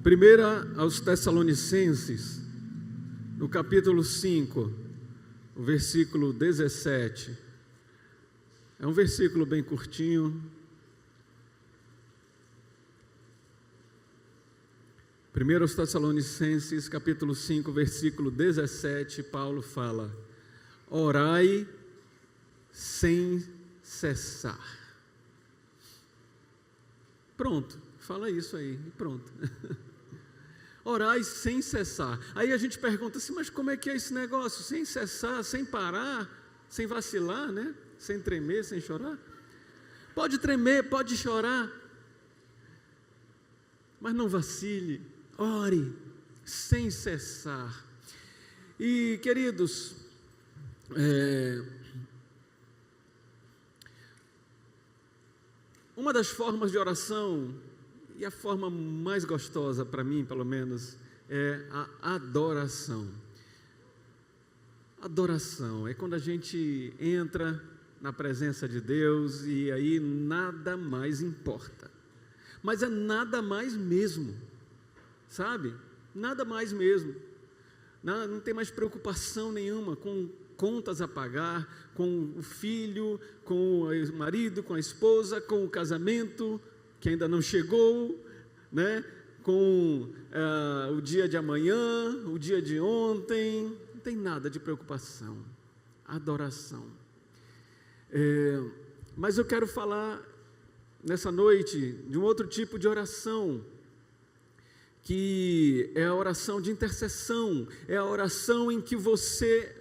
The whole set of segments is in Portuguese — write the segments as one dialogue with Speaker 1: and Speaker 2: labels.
Speaker 1: Primeira aos Tessalonicenses, no capítulo 5, o versículo 17. É um versículo bem curtinho. 1 aos Tessalonicenses, capítulo 5, versículo 17, Paulo fala: orai sem cessar. Pronto, fala isso aí, pronto. Orai sem cessar. Aí a gente pergunta assim, mas como é que é esse negócio? Sem cessar, sem parar, sem vacilar, né? Sem tremer, sem chorar? Pode tremer, pode chorar, mas não vacile. Ore sem cessar. E, queridos, uma das formas de oração, e a forma mais gostosa para mim, pelo menos, é a adoração. Adoração é quando a gente entra na presença de Deus e aí nada mais importa. Mas é nada mais mesmo, sabe? Nada mais mesmo. Não tem mais preocupação nenhuma com contas a pagar, com o filho, com o marido, com a esposa, com o casamento que ainda não chegou, né? Com o dia de amanhã, o dia de ontem. Não tem nada de preocupação. Adoração. Mas eu quero falar nessa noite de um outro tipo de oração, que é a oração de intercessão, é a oração em que você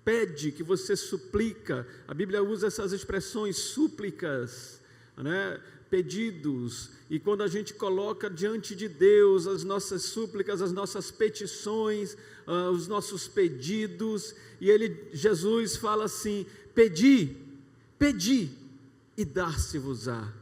Speaker 1: pede, que você suplica. A Bíblia usa essas expressões, súplicas, né? Pedidos, e quando a gente coloca diante de Deus as nossas súplicas, as nossas petições, os nossos pedidos, e Jesus fala assim: pedi e dar-se-vos-á,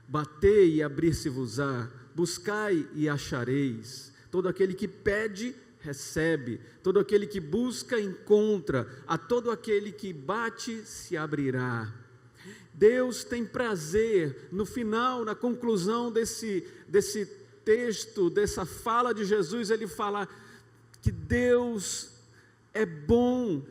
Speaker 1: batei e abrir-se-vos-á, buscai e achareis. Todo aquele que pede, recebe. Todo aquele que busca, encontra. A todo aquele que bate, se abrirá. Deus tem prazer, no final, na conclusão desse texto, dessa fala de Jesus, ele fala que Deus é bom,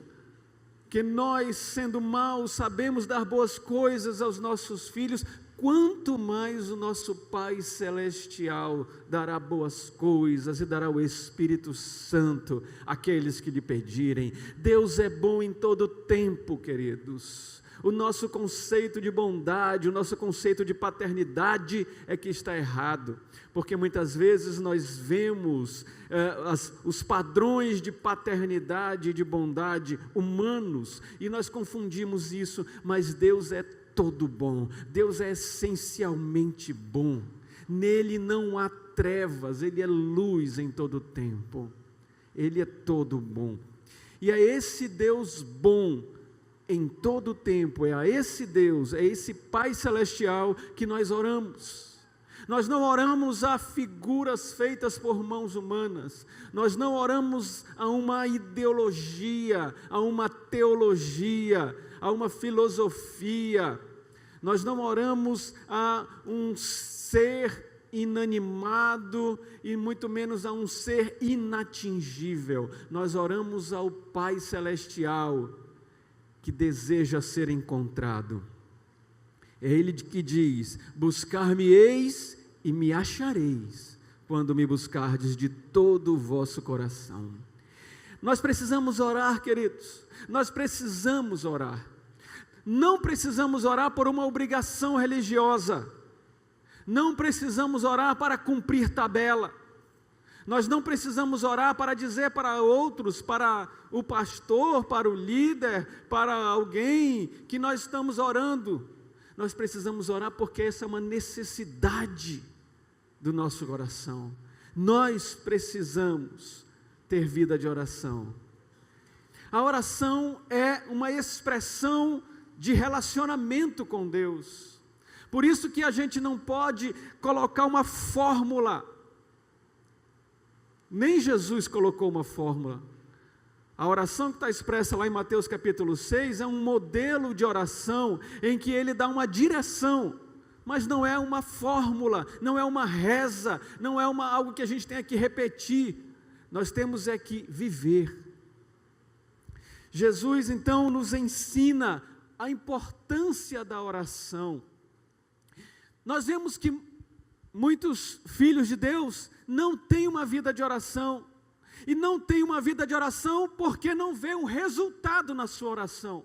Speaker 1: que nós, sendo maus, sabemos dar boas coisas aos nossos filhos, quanto mais o nosso Pai Celestial dará boas coisas e dará o Espírito Santo àqueles que lhe pedirem. Deus é bom em todo tempo, queridos. O nosso conceito de bondade, o nosso conceito de paternidade é que está errado, porque muitas vezes nós vemos os padrões de paternidade e de bondade humanos, e nós confundimos isso, mas Deus é todo bom, Deus é essencialmente bom, nele não há trevas, ele é luz em todo tempo, ele é todo bom, e é esse Deus bom, em todo o tempo, é a esse Deus, é esse Pai Celestial que nós oramos. Nós não oramos a figuras feitas por mãos humanas, nós não oramos a uma ideologia, a uma teologia, a uma filosofia, nós não oramos a um ser inanimado e muito menos a um ser inatingível, nós oramos ao Pai Celestial, que deseja ser encontrado. É Ele que diz: buscar-me-eis e me achareis, quando me buscardes de todo o vosso coração. Nós precisamos orar, queridos, nós precisamos orar. Não precisamos orar por uma obrigação religiosa, não precisamos orar para cumprir tabela, nós não precisamos orar para dizer para outros, para o pastor, para o líder, para alguém que nós estamos orando. Nós precisamos orar porque essa é uma necessidade do nosso coração. Nós precisamos ter vida de oração. A oração é uma expressão de relacionamento com Deus. Por isso que a gente não pode colocar uma fórmula. Nem Jesus colocou uma fórmula. A oração que está expressa lá em Mateus capítulo 6 é um modelo de oração em que ele dá uma direção mas não é uma fórmula, não é uma reza, não é algo que a gente tenha que repetir. Nós temos é que viver. Jesus então nos ensina a importância da oração. Nós vemos que muitos filhos de Deus não têm uma vida de oração, e não têm uma vida de oração porque não vê um resultado na sua oração.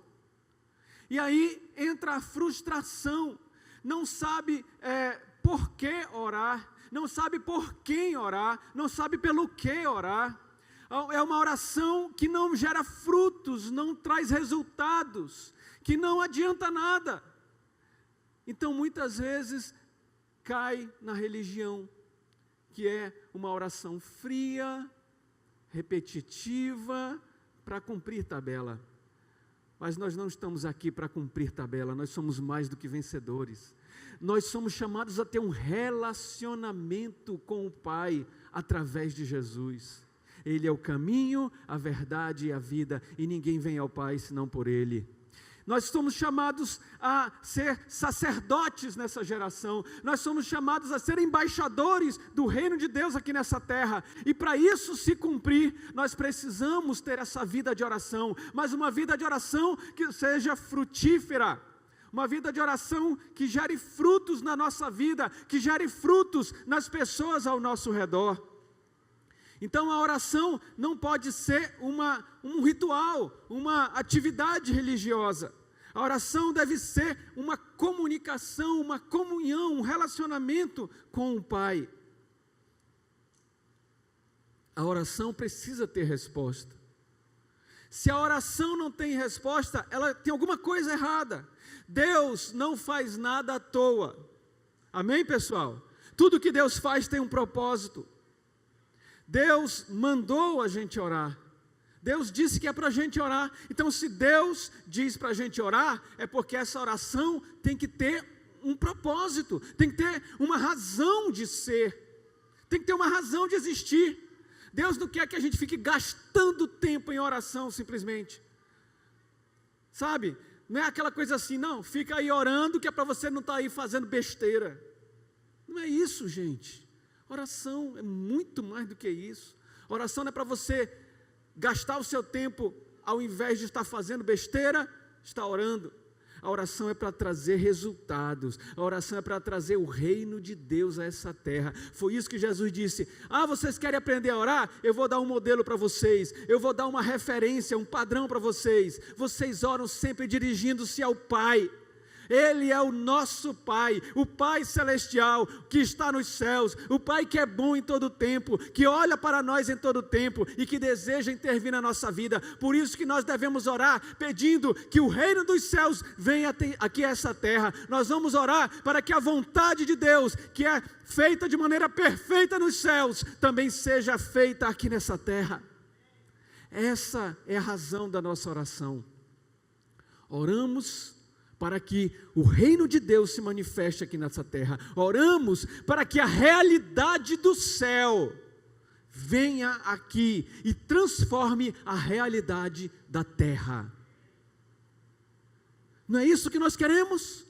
Speaker 1: E aí entra a frustração, não sabe por que orar, não sabe por quem orar, não sabe pelo que orar. É uma oração que não gera frutos, não traz resultados, que não adianta nada. Então muitas vezes cai na religião, que é uma oração fria, repetitiva, para cumprir tabela. Mas nós não estamos aqui para cumprir tabela, nós somos mais do que vencedores. Nós somos chamados a ter um relacionamento com o Pai através de Jesus. Ele é o caminho, a verdade e a vida, e ninguém vem ao Pai senão por Ele. Nós somos chamados a ser sacerdotes nessa geração, nós somos chamados a ser embaixadores do reino de Deus aqui nessa terra, e para isso se cumprir, nós precisamos ter essa vida de oração, mas uma vida de oração que seja frutífera, uma vida de oração que gere frutos na nossa vida, que gere frutos nas pessoas ao nosso redor. Então a oração não pode ser um ritual, uma atividade religiosa. A oração deve ser uma comunicação, uma comunhão, um relacionamento com o Pai. A oração precisa ter resposta. Se a oração não tem resposta, ela tem alguma coisa errada. Deus não faz nada à toa. Amém, pessoal? Tudo que Deus faz tem um propósito. Deus mandou a gente orar. Deus disse que é para a gente orar. Então, se Deus diz para a gente orar, é porque essa oração tem que ter um propósito, tem que ter uma razão de ser, tem que ter uma razão de existir. Deus não quer que a gente fique gastando tempo em oração simplesmente. Sabe? Não é aquela coisa assim, não, fica aí orando que é para você não estar aí fazendo besteira. Não é isso, gente. Oração é muito mais do que isso. Oração não é para você gastar o seu tempo, ao invés de estar fazendo besteira, está orando. A oração é para trazer resultados, a oração é para trazer o reino de Deus a essa terra. Foi isso que Jesus disse: vocês querem aprender a orar? Eu vou dar um modelo para vocês, eu vou dar uma referência, um padrão para vocês. Vocês oram sempre dirigindo-se ao Pai. Ele é o nosso Pai, o Pai celestial que está nos céus, o Pai que é bom em todo tempo, que olha para nós em todo tempo e que deseja intervir na nossa vida. Por isso que nós devemos orar pedindo que o reino dos céus venha aqui a essa terra. Nós vamos orar para que a vontade de Deus, que é feita de maneira perfeita nos céus, também seja feita aqui nessa terra. Essa é a razão da nossa oração. Oramos para que o reino de Deus se manifeste aqui nessa terra. Oramos para que a realidade do céu venha aqui e transforme a realidade da terra. Não é isso que nós queremos?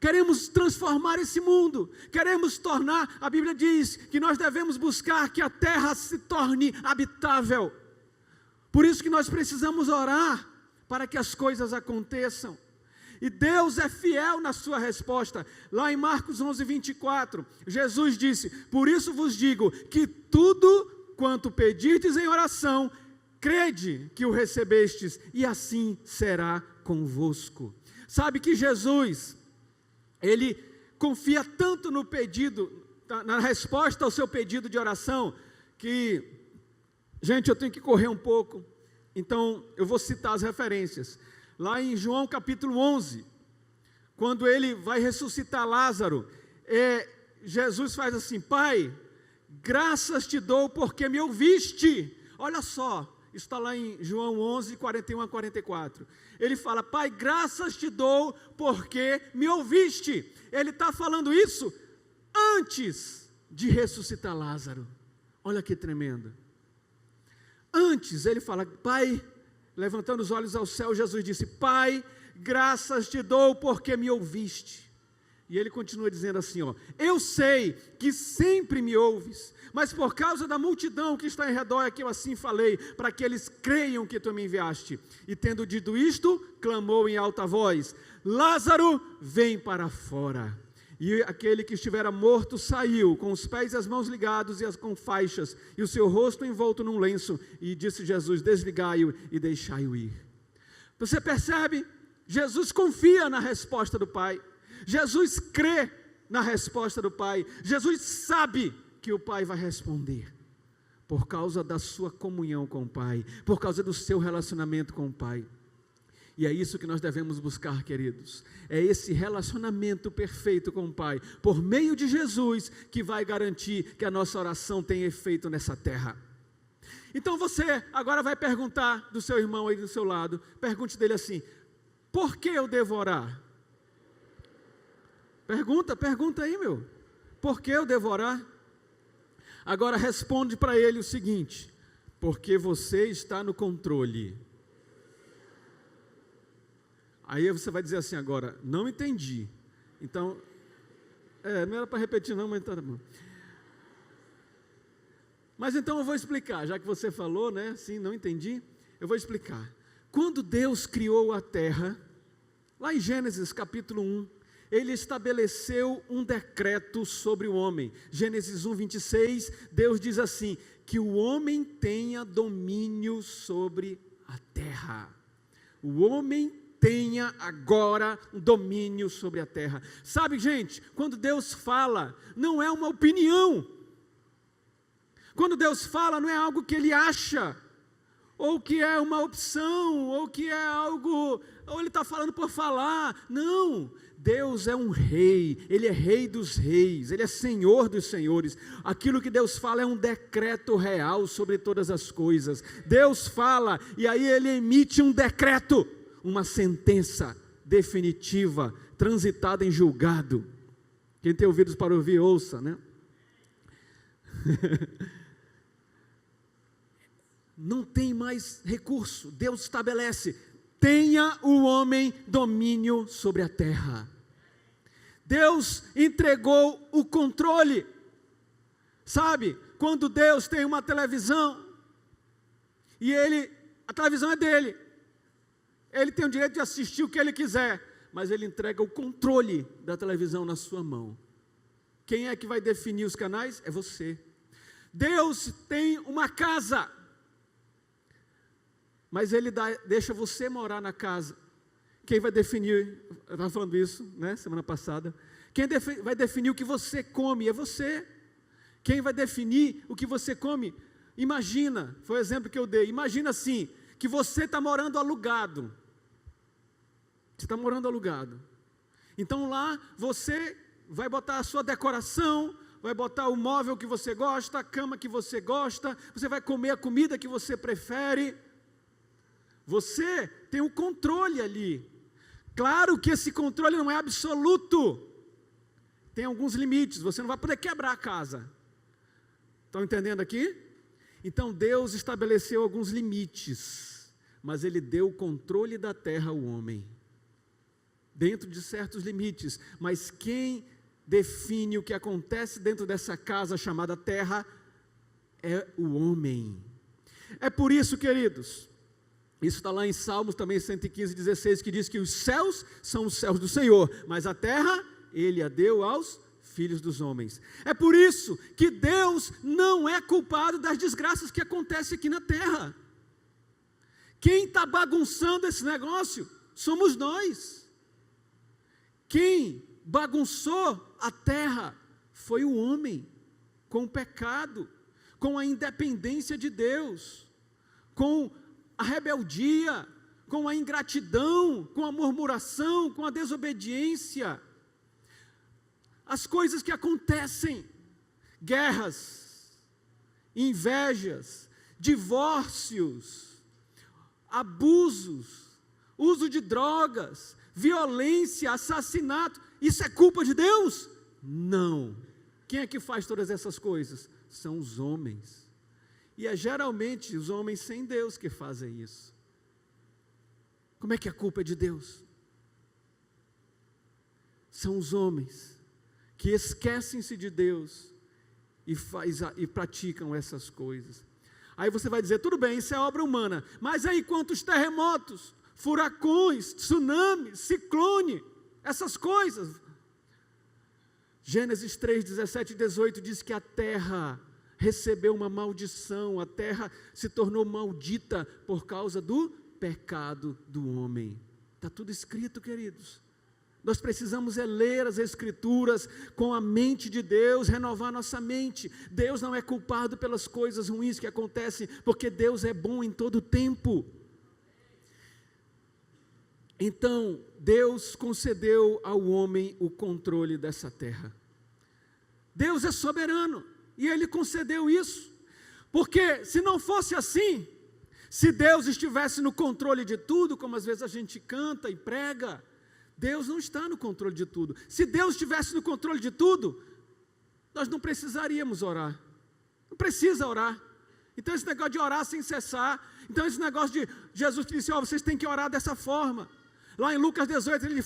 Speaker 1: Queremos transformar esse mundo, queremos tornar, a Bíblia diz que nós devemos buscar que a terra se torne habitável. Por isso que nós precisamos orar para que as coisas aconteçam. E Deus é fiel na sua resposta. Lá em Marcos 11:24, Jesus disse: por isso vos digo que tudo quanto pedirdes em oração, crede que o recebestes, e assim será convosco. Sabe que Jesus, Ele confia tanto no pedido, na resposta ao seu pedido de oração, que, gente, eu tenho que correr um pouco, então eu vou citar as referências. Lá em João capítulo 11, quando ele vai ressuscitar Lázaro, Jesus faz assim: Pai, graças te dou porque me ouviste. Olha só, isso está lá em João 11, 41 a 44. Ele fala: Pai, graças te dou porque me ouviste. Ele está falando isso antes de ressuscitar Lázaro. Olha que tremendo. Antes ele fala: Pai, levantando os olhos ao céu, Jesus disse: Pai, graças te dou porque me ouviste. E ele continua dizendo assim, ó: eu sei que sempre me ouves, mas por causa da multidão que está em redor é que eu assim falei, para que eles creiam que tu me enviaste. E tendo dito isto, clamou em alta voz: Lázaro, vem para fora. E aquele que estivera morto saiu, com os pés e as mãos ligados e com faixas, e o seu rosto envolto num lenço. E disse Jesus: desligai-o e deixai-o ir. Você percebe? Jesus confia na resposta do Pai. Jesus crê na resposta do Pai. Jesus sabe que o Pai vai responder, por causa da sua comunhão com o Pai, por causa do seu relacionamento com o Pai. E é isso que nós devemos buscar, queridos. É esse relacionamento perfeito com o Pai, por meio de Jesus, que vai garantir que a nossa oração tenha efeito nessa terra. Então você agora vai perguntar do seu irmão aí do seu lado, pergunte dele assim: por que eu devo orar? Pergunta aí, meu. Por que eu devo orar? Agora responde para ele o seguinte: porque você está no controle. Aí você vai dizer assim agora: não entendi. Então, não era para repetir não, mas tá bom. Mas então eu vou explicar, já que você falou, né? Sim, não entendi. Eu vou explicar. Quando Deus criou a terra, lá em Gênesis capítulo 1, Ele estabeleceu um decreto sobre o homem. Gênesis 1, 26, Deus diz assim: que o homem tenha domínio sobre a terra. O homem tenha agora um domínio sobre a terra. Sabe, gente, quando Deus fala, não é uma opinião. Quando Deus fala, não é algo que Ele acha, ou que é uma opção, ou que é algo, ou Ele está falando por falar. Não, Deus é um rei, Ele é rei dos reis, Ele é senhor dos senhores. Aquilo que Deus fala é um decreto real sobre todas as coisas. Deus fala, e aí Ele emite um decreto, uma sentença definitiva, transitada em julgado. Quem tem ouvidos para ouvir, ouça, né? Não tem mais recurso. Deus estabelece: tenha o homem domínio sobre a terra. Deus entregou o controle. Sabe, quando Deus tem uma televisão, e a televisão é dele, Ele tem o direito de assistir o que Ele quiser, mas Ele entrega o controle da televisão na sua mão. Quem é que vai definir os canais? É você. Deus tem uma casa, mas Ele deixa você morar na casa. Quem vai definir, eu estava falando isso, né, semana passada, quem vai definir o que você come é você. Quem vai definir o que você come? Imagina, foi o exemplo que eu dei, imagina assim, que você está morando alugado. Você está morando alugado. Então lá você vai botar a sua decoração, vai botar o móvel que você gosta, a cama que você gosta, você vai comer a comida que você prefere. Você tem o controle ali. Claro que esse controle não é absoluto. Tem alguns limites, você não vai poder quebrar a casa. Estão entendendo aqui? Então Deus estabeleceu alguns limites, mas Ele deu o controle da terra ao homem, dentro de certos limites. Mas quem define o que acontece dentro dessa casa chamada terra é o homem. É por isso, queridos, isso está lá em Salmos também 115, 16, que diz que os céus são os céus do Senhor, mas a terra Ele a deu aos filhos dos homens. É por isso que Deus não é culpado das desgraças que acontecem aqui na terra. Quem está bagunçando esse negócio somos nós. Quem bagunçou a terra foi o homem, com o pecado, com a independência de Deus, com a rebeldia, com a ingratidão, com a murmuração, com a desobediência. As coisas que acontecem, guerras, invejas, divórcios, abusos, uso de drogas, violência, assassinato, isso é culpa de Deus? Não. Quem é que faz todas essas coisas? São os homens. E é geralmente os homens sem Deus que fazem isso. Como é que a culpa é de Deus? são os homens que esquecem-se de Deus e praticam essas coisas. Aí você vai dizer, tudo bem, isso é obra humana, mas aí quantos terremotos, furacões, tsunamis, ciclone, essas coisas. Gênesis 3, 17 e 18 diz que a terra recebeu uma maldição, a terra se tornou maldita por causa do pecado do homem. Está tudo escrito, queridos. Nós precisamos ler as Escrituras com a mente de Deus, renovar nossa mente. Deus não é culpado pelas coisas ruins que acontecem, porque Deus é bom em todo tempo. Então, Deus concedeu ao homem o controle dessa terra. Deus é soberano, e Ele concedeu isso, porque se não fosse assim, se Deus estivesse no controle de tudo, como às vezes a gente canta e prega, Deus não está no controle de tudo. Se Deus estivesse no controle de tudo, nós não precisaríamos orar. Não precisa orar. Então esse negócio de orar sem cessar, então esse negócio de Jesus disse, vocês têm que orar dessa forma. Lá em Lucas 18 ele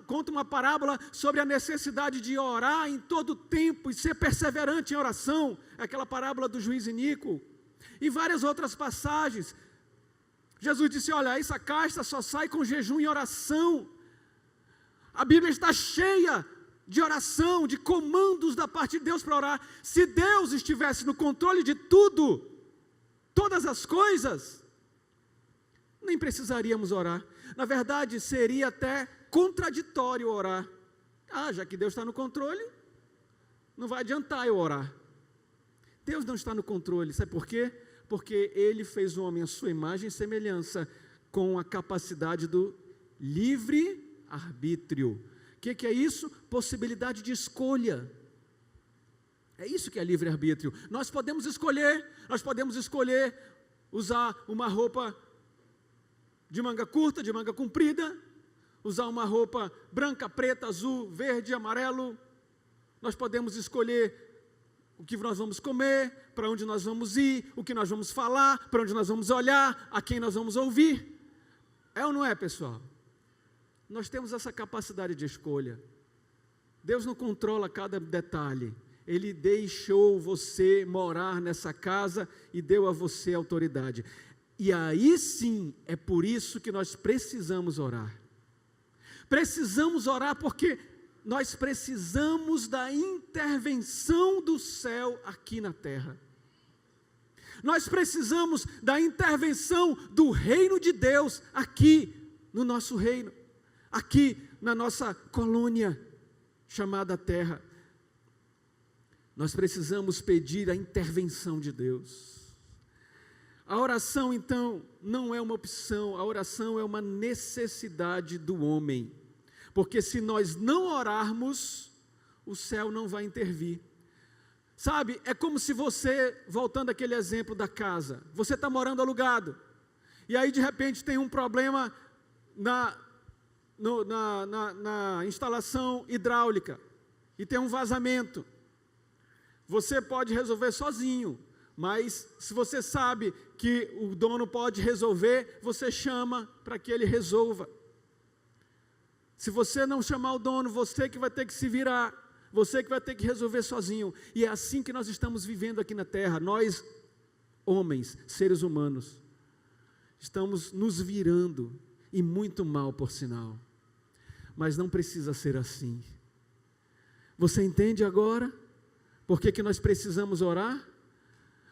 Speaker 1: conta uma parábola sobre a necessidade de orar em todo tempo e ser perseverante em oração. Aquela parábola do juiz iníquo. E várias outras passagens. Jesus disse, olha, essa casta só sai com jejum e oração. A Bíblia está cheia de oração, de comandos da parte de Deus para orar. Se Deus estivesse no controle de tudo, todas as coisas, nem precisaríamos orar. Na verdade, seria até contraditório orar. Já que Deus está no controle, não vai adiantar eu orar. Deus não está no controle, sabe por quê? Porque Ele fez o homem à sua imagem e semelhança, com a capacidade do livre arbítrio. O que é isso? Possibilidade de escolha. É isso que é livre-arbítrio. Nós podemos escolher usar uma roupa de manga curta, de manga comprida, usar uma roupa branca, preta, azul, verde, amarelo. Nós podemos escolher o que nós vamos comer, para onde nós vamos ir, o que nós vamos falar, para onde nós vamos olhar, a quem nós vamos ouvir. É ou não é, pessoal? Nós temos essa capacidade de escolha. Deus não controla cada detalhe. Ele deixou você morar nessa casa e deu a você autoridade. E aí sim, é por isso que nós precisamos orar. Precisamos orar porque nós precisamos da intervenção do céu aqui na terra. Nós precisamos da intervenção do reino de Deus aqui no nosso reino. Aqui na nossa colônia chamada terra. Nós precisamos pedir a intervenção de Deus. A oração então não é uma opção, a oração é uma necessidade do homem. Porque se nós não orarmos, o céu não vai intervir. Sabe, é como se você, voltando àquele exemplo da casa, você está morando alugado, e aí de repente tem um problema na instalação hidráulica, e tem um vazamento. Você pode resolver sozinho, mas se você sabe que o dono pode resolver, você chama para que ele resolva. Se você não chamar o dono, você que vai ter que se virar, você que vai ter que resolver sozinho. E é assim que nós estamos vivendo aqui na terra. Nós, homens, seres humanos, estamos nos virando, e muito mal, por sinal. Mas não precisa ser assim. Você entende agora por que nós precisamos orar?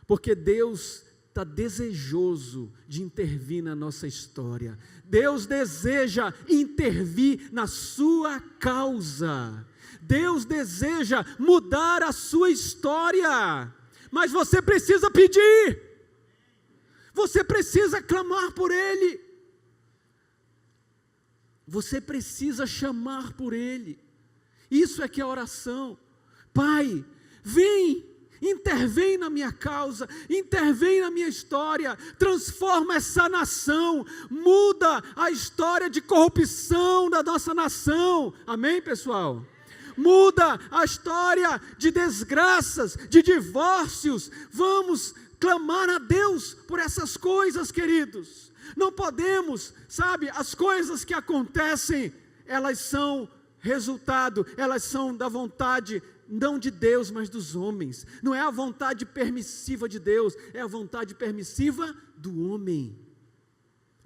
Speaker 1: Porque Deus está desejoso de intervir na nossa história. Deus deseja intervir na sua causa. Deus deseja mudar a sua história. Mas você precisa pedir. Você precisa clamar por Ele. Você precisa chamar por Ele. Isso é que é oração. Pai, vem, intervém na minha causa, intervém na minha história, transforma essa nação, muda a história de corrupção da nossa nação. Amém, pessoal? Muda a história de desgraças, de divórcios. Vamos clamar a Deus por essas coisas, queridos. Não podemos, sabe, as coisas que acontecem, elas são resultado, elas são da vontade, não de Deus, mas dos homens. Não é a vontade permissiva de Deus, é a vontade permissiva do homem.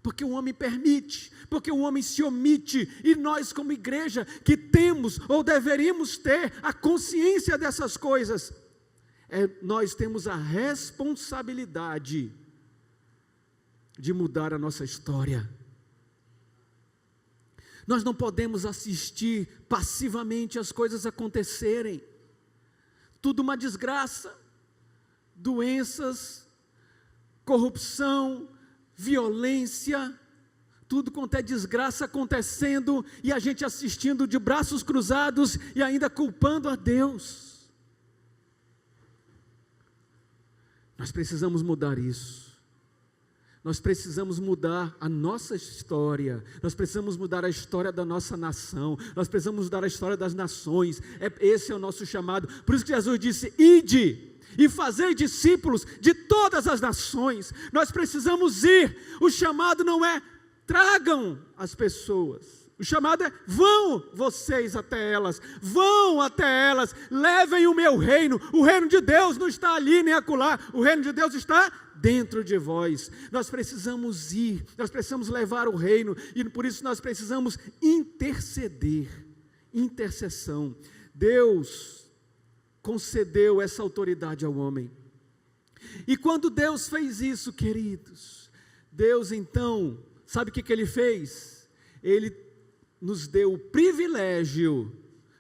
Speaker 1: Porque o homem permite, porque o homem se omite, e nós como igreja que temos ou deveríamos ter a consciência dessas coisas, nós temos a responsabilidade de mudar a nossa história. Nós não podemos assistir passivamente as coisas acontecerem. Tudo uma desgraça, doenças, corrupção, violência, tudo quanto é desgraça acontecendo, e a gente assistindo de braços cruzados e ainda culpando a Deus. Nós precisamos mudar isso. Nós precisamos mudar a nossa história, nós precisamos mudar a história da nossa nação, nós precisamos mudar a história das nações. Esse é o nosso chamado. Por isso que Jesus disse: ide e fazei discípulos de todas as nações. Nós precisamos ir. O chamado não é tragam as pessoas, o chamado é vão vocês até elas, vão até elas, levem o meu reino. O reino de Deus não está ali nem acolá, o reino de Deus está dentro de vós. Nós precisamos ir, nós precisamos levar o reino, e por isso nós precisamos interceder. Intercessão. Deus concedeu essa autoridade ao homem, e quando Deus fez isso, queridos, Deus então, sabe o que Ele fez? Ele nos deu o privilégio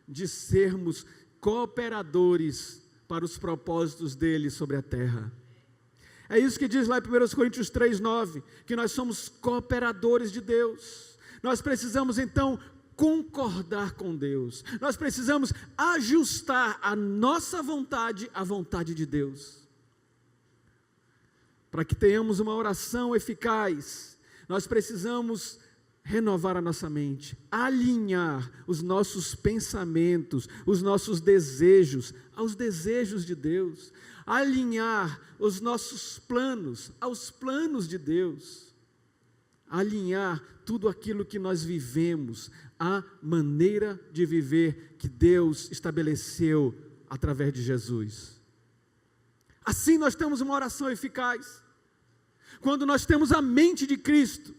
Speaker 1: de sermos cooperadores para os propósitos dEle sobre a terra. É isso que diz lá em 1 Coríntios 3:9, que nós somos cooperadores de Deus. Nós precisamos então concordar com Deus, nós precisamos ajustar a nossa vontade à vontade de Deus. Para que tenhamos uma oração eficaz, nós precisamos renovar a nossa mente, alinhar os nossos pensamentos, os nossos desejos aos desejos de Deus, alinhar os nossos planos aos planos de Deus, alinhar tudo aquilo que nós vivemos à maneira de viver que Deus estabeleceu através de Jesus. Assim nós temos uma oração eficaz. Quando nós temos a mente de Cristo,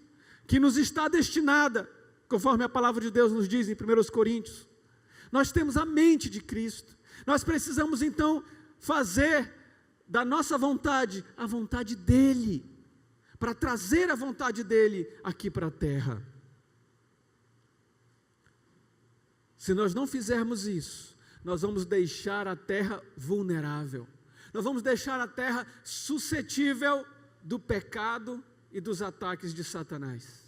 Speaker 1: que nos está destinada, conforme a palavra de Deus nos diz em 1 Coríntios, nós temos a mente de Cristo. Nós precisamos então fazer da nossa vontade a vontade dEle, para trazer a vontade dEle aqui para a terra. Se nós não fizermos isso, nós vamos deixar a terra vulnerável, nós vamos deixar a terra suscetível do pecado e dos ataques de Satanás.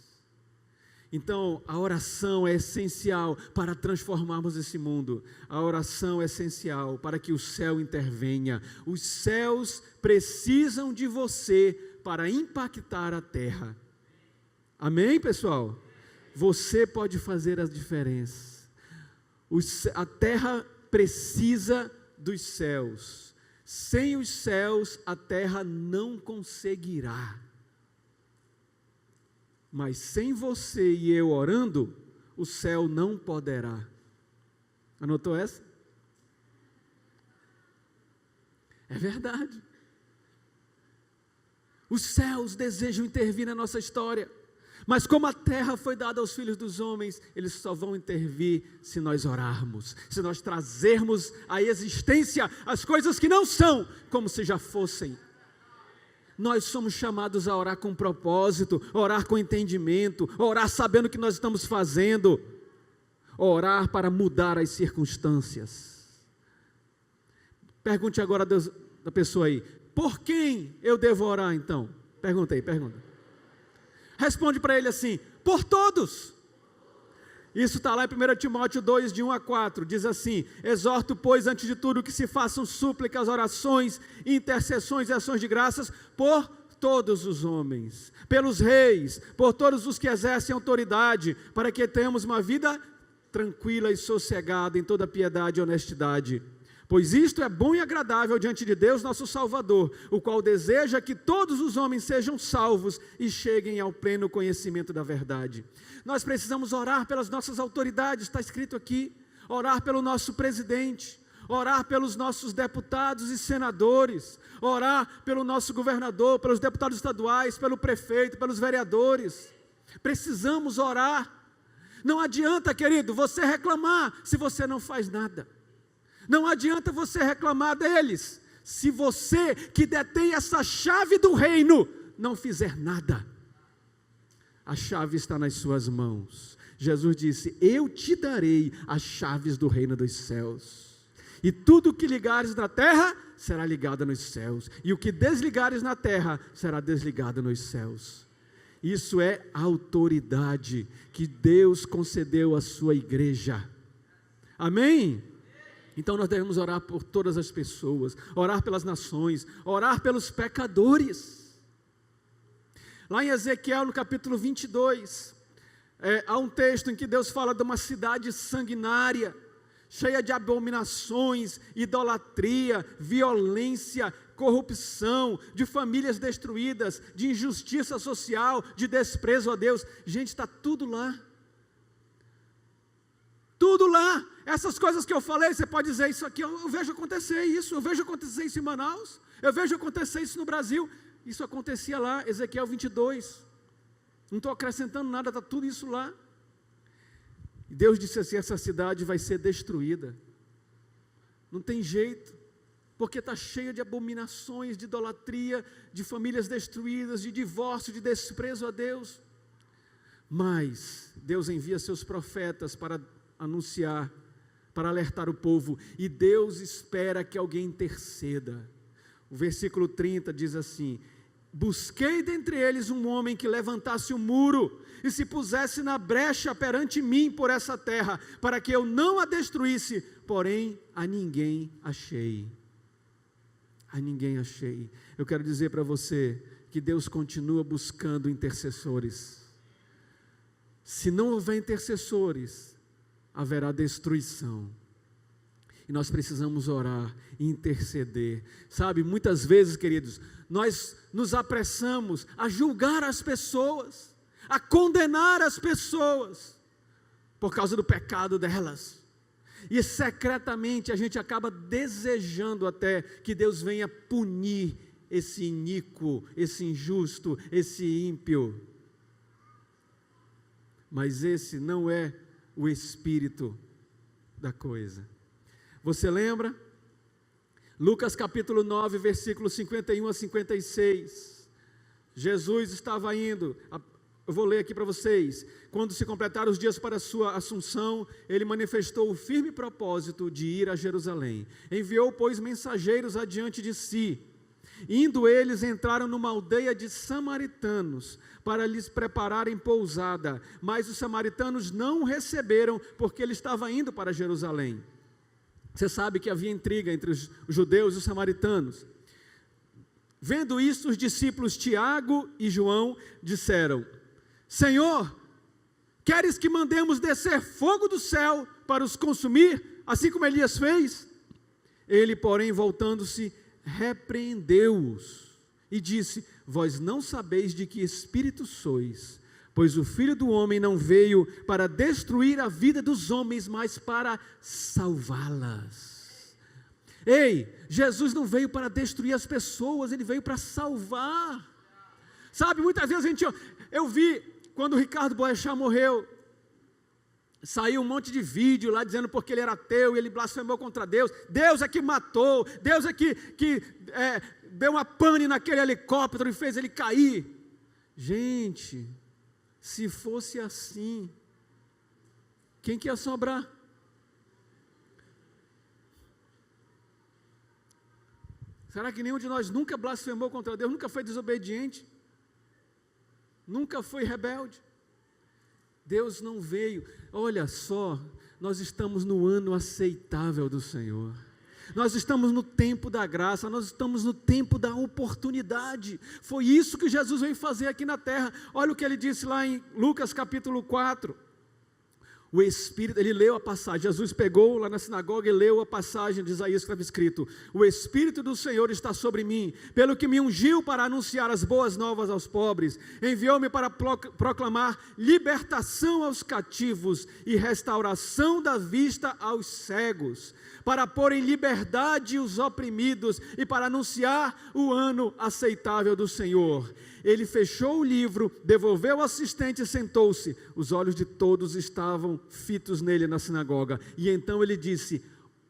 Speaker 1: Então, a oração é essencial para transformarmos esse mundo. A oração é essencial para que o céu intervenha. Os céus precisam de você para impactar a terra. Amém, pessoal? Você pode fazer a diferença. A terra precisa dos céus. Sem os céus, a terra não conseguirá. Mas sem você e eu orando, o céu não poderá. Anotou essa? É verdade. Os céus desejam intervir na nossa história, mas como a terra foi dada aos filhos dos homens, eles só vão intervir se nós orarmos, se nós trazermos à existência as coisas que não são, como se já fossem. Nós somos chamados a orar com propósito, orar com entendimento, orar sabendo o que nós estamos fazendo, orar para mudar as circunstâncias. Pergunte agora da pessoa aí: por quem eu devo orar então? Pergunta. Responde para ele assim: por todos. Isso está lá em 1 Timóteo 2, de 1 a 4, diz assim: exorto, pois, antes de tudo, que se façam súplicas, orações, intercessões e ações de graças por todos os homens, pelos reis, por todos os que exercem autoridade, para que tenhamos uma vida tranquila e sossegada em toda piedade e honestidade. Pois isto é bom e agradável diante de Deus nosso Salvador, o qual deseja que todos os homens sejam salvos e cheguem ao pleno conhecimento da verdade. Nós precisamos orar pelas nossas autoridades, está escrito aqui, orar pelo nosso presidente, orar pelos nossos deputados e senadores, orar pelo nosso governador, pelos deputados estaduais, pelo prefeito, pelos vereadores. Precisamos orar. Não adianta, querido, você reclamar se você não faz nada. Não adianta você reclamar deles, se você que detém essa chave do reino, não fizer nada. A chave está nas suas mãos. Jesus disse, eu te darei as chaves do reino dos céus. E tudo que ligares na terra, será ligado nos céus. E o que desligares na terra, será desligado nos céus. Isso é a autoridade que Deus concedeu à sua igreja. Amém? Então nós devemos orar por todas as pessoas, orar pelas nações, orar pelos pecadores. Lá em Ezequiel, no capítulo 22, há um texto em que Deus fala de uma cidade sanguinária, cheia de abominações, idolatria, violência, corrupção, de famílias destruídas, de injustiça social, de desprezo a Deus. Gente, está tudo lá. Tudo lá. Essas coisas que eu falei, você pode dizer isso aqui, eu vejo acontecer isso, eu vejo acontecer isso em Manaus, eu vejo acontecer isso no Brasil. Isso acontecia lá, Ezequiel 22. Não estou acrescentando nada, está tudo isso lá. E Deus disse assim, essa cidade vai ser destruída. Não tem jeito, porque está cheia de abominações, de idolatria, de famílias destruídas, de divórcio, de desprezo a Deus. Mas Deus envia seus profetas para anunciar, para alertar o povo, e Deus espera que alguém interceda. O versículo 30 diz assim, busquei dentre eles um homem que levantasse o muro, e se pusesse na brecha perante mim por essa terra, para que eu não a destruísse, porém a ninguém achei. A ninguém achei. Eu quero dizer para você, que Deus continua buscando intercessores. Se não houver intercessores, haverá destruição. E nós precisamos orar e interceder. Sabe, muitas vezes, queridos, nós nos apressamos a julgar as pessoas, a condenar as pessoas, por causa do pecado delas. E secretamente a gente acaba desejando até que Deus venha punir esse iníquo, esse injusto, esse ímpio. Mas esse não é o espírito da coisa. Você lembra? Lucas capítulo 9, versículos 51 a 56. Jesus estava indo, eu vou ler aqui para vocês. Quando se completaram os dias para a sua assunção, ele manifestou o firme propósito de ir a Jerusalém. Enviou, pois, mensageiros adiante de si. Indo eles, entraram numa aldeia de samaritanos, para lhes prepararem pousada. Mas os samaritanos não o receberam, porque ele estava indo para Jerusalém. Você sabe que havia intriga entre os judeus e os samaritanos. Vendo isso, os discípulos Tiago e João disseram: Senhor, queres que mandemos descer fogo do céu para os consumir, assim como Elias fez? Ele, porém, voltando-se, repreendeu-os e disse: Vós não sabeis de que espírito sois, pois o Filho do Homem não veio para destruir a vida dos homens, mas para salvá-las. Ei, Jesus não veio para destruir as pessoas, Ele veio para salvar. Sabe, muitas vezes eu vi, quando o Ricardo Boechat morreu, saiu um monte de vídeo lá dizendo porque ele era ateu e ele blasfemou contra Deus. Deus é que matou, Deus é que deu uma pane naquele helicóptero e fez ele cair. Gente, se fosse assim, quem que ia sobrar? Será que nenhum de nós nunca blasfemou contra Deus, nunca foi desobediente? Nunca foi rebelde? Deus não veio. Olha só, nós estamos no ano aceitável do Senhor. Nós estamos no tempo da graça, nós estamos no tempo da oportunidade. Foi isso que Jesus veio fazer aqui na terra. Olha o que ele disse lá em Lucas capítulo 4. O Espírito, ele leu a passagem, Jesus pegou lá na sinagoga e leu a passagem de Isaías que estava escrito: o Espírito do Senhor está sobre mim, pelo que me ungiu para anunciar as boas novas aos pobres, enviou-me para proclamar libertação aos cativos e restauração da vista aos cegos, para pôr em liberdade os oprimidos e para anunciar o ano aceitável do Senhor. Ele fechou o livro, devolveu o assistente e sentou-se. Os olhos de todos estavam fitos nele na sinagoga. E então ele disse: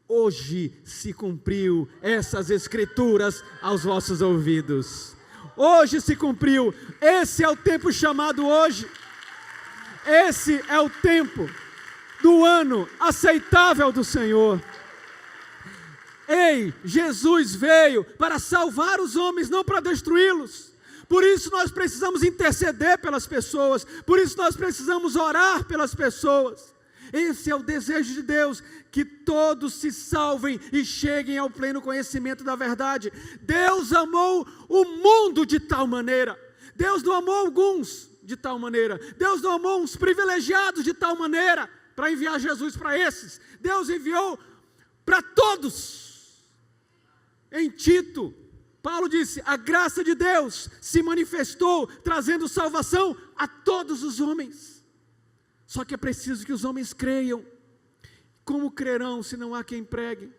Speaker 1: hoje se cumpriu essas escrituras aos vossos ouvidos. Hoje se cumpriu. Esse é o tempo chamado hoje. Esse é o tempo do ano aceitável do Senhor. Ei, Jesus veio para salvar os homens, não para destruí-los. Por isso nós precisamos interceder pelas pessoas, por isso nós precisamos orar pelas pessoas. Esse é o desejo de Deus, que todos se salvem e cheguem ao pleno conhecimento da verdade. Deus amou o mundo de tal maneira, Deus não amou alguns de tal maneira, Deus não amou uns privilegiados de tal maneira, para enviar Jesus para esses. Deus enviou para todos. Em Tito, Paulo disse: a graça de Deus se manifestou, trazendo salvação a todos os homens. Só que é preciso que os homens creiam. Como crerão se não há quem pregue?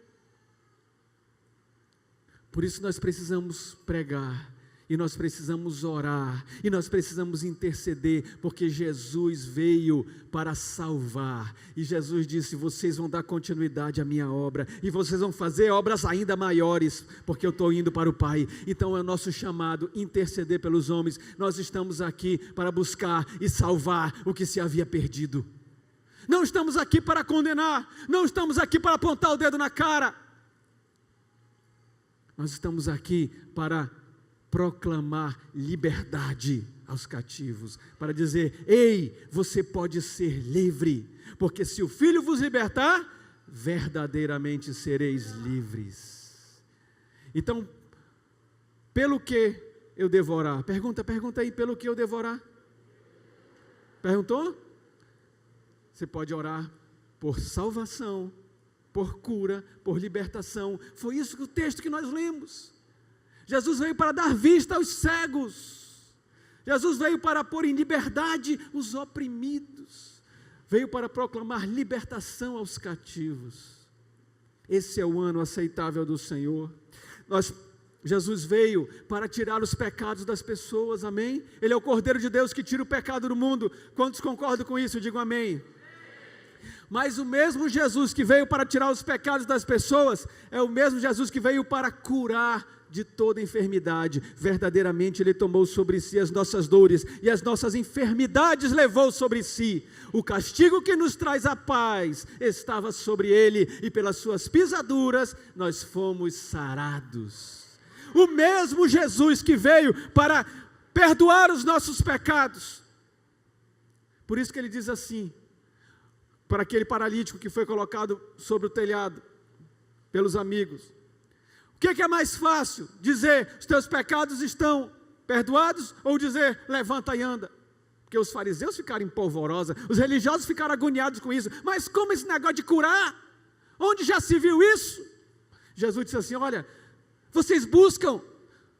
Speaker 1: Por isso nós precisamos pregar, e nós precisamos orar, e nós precisamos interceder, porque Jesus veio para salvar, e Jesus disse: vocês vão dar continuidade à minha obra, e vocês vão fazer obras ainda maiores, porque eu estou indo para o Pai. Então é o nosso chamado, interceder pelos homens. Nós estamos aqui para buscar e salvar o que se havia perdido. Não estamos aqui para condenar, não estamos aqui para apontar o dedo na cara, nós estamos aqui para proclamar liberdade aos cativos, para dizer: ei, você pode ser livre, porque se o Filho vos libertar, verdadeiramente sereis livres. Então, pelo que eu devo orar? Pergunta aí, pelo que eu devo orar? Perguntou? Você pode orar por salvação, por cura, por libertação. Foi isso que o texto que nós lemos. Jesus veio para dar vista aos cegos. Jesus veio para pôr em liberdade os oprimidos. Veio para proclamar libertação aos cativos. Esse é o ano aceitável do Senhor. Jesus veio para tirar os pecados das pessoas, amém? Ele é o Cordeiro de Deus que tira o pecado do mundo. Quantos concordam com isso? Digam amém. Mas o mesmo Jesus que veio para tirar os pecados das pessoas, é o mesmo Jesus que veio para curar de toda enfermidade. Verdadeiramente Ele tomou sobre si as nossas dores e as nossas enfermidades levou sobre si. O castigo que nos traz a paz estava sobre Ele, e pelas suas pisaduras nós fomos sarados. O mesmo Jesus que veio para perdoar os nossos pecados. Por isso que Ele diz assim, para aquele paralítico que foi colocado sobre o telhado pelos amigos: o que é mais fácil? Dizer: os teus pecados estão perdoados, ou dizer: levanta e anda? Porque os fariseus ficaram em polvorosa, os religiosos ficaram agoniados com isso. Mas como esse negócio de curar? Onde já se viu isso? Jesus disse assim: olha, vocês buscam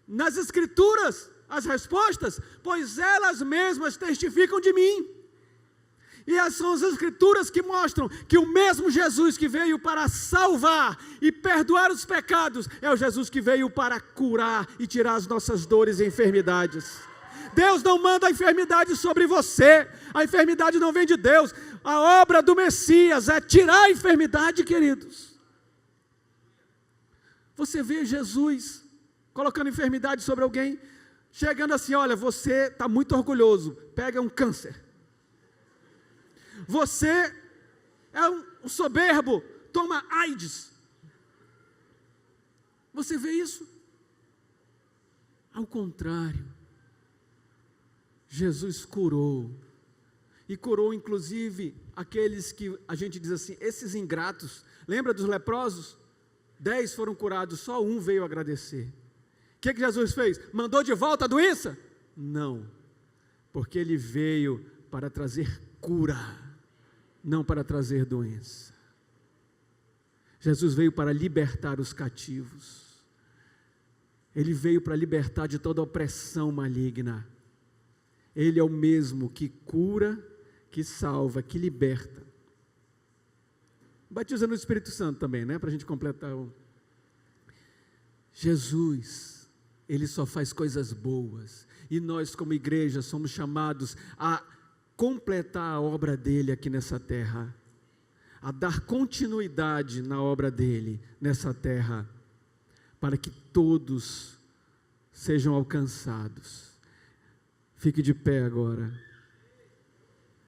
Speaker 1: nas escrituras as respostas, pois elas mesmas testificam de mim. E essas são as escrituras que mostram que o mesmo Jesus que veio para salvar e perdoar os pecados, é o Jesus que veio para curar e tirar as nossas dores e enfermidades. Deus não manda a enfermidade sobre você, a enfermidade não vem de Deus. A obra do Messias é tirar a enfermidade, queridos. Você vê Jesus colocando enfermidade sobre alguém, chegando assim: olha, você está muito orgulhoso, pega um câncer. Você é um soberbo, toma AIDS. Você vê isso? Ao contrário, Jesus curou, e curou inclusive aqueles que a gente diz assim, esses ingratos. Lembra dos leprosos? 10 foram curados, só um veio agradecer. O que Jesus fez? Mandou de volta a doença? Não, porque Ele veio para trazer cura. não para trazer doença. Jesus veio para libertar os cativos. Ele veio para libertar de toda opressão maligna. Ele é o mesmo que cura, que salva, que liberta. Batiza no Espírito Santo também, né? Para a gente completar Jesus, Ele só faz coisas boas. E nós como igreja somos chamados a completar a obra dEle aqui nessa terra. A dar continuidade na obra dEle nessa terra. Para que todos sejam alcançados. Fique de pé agora.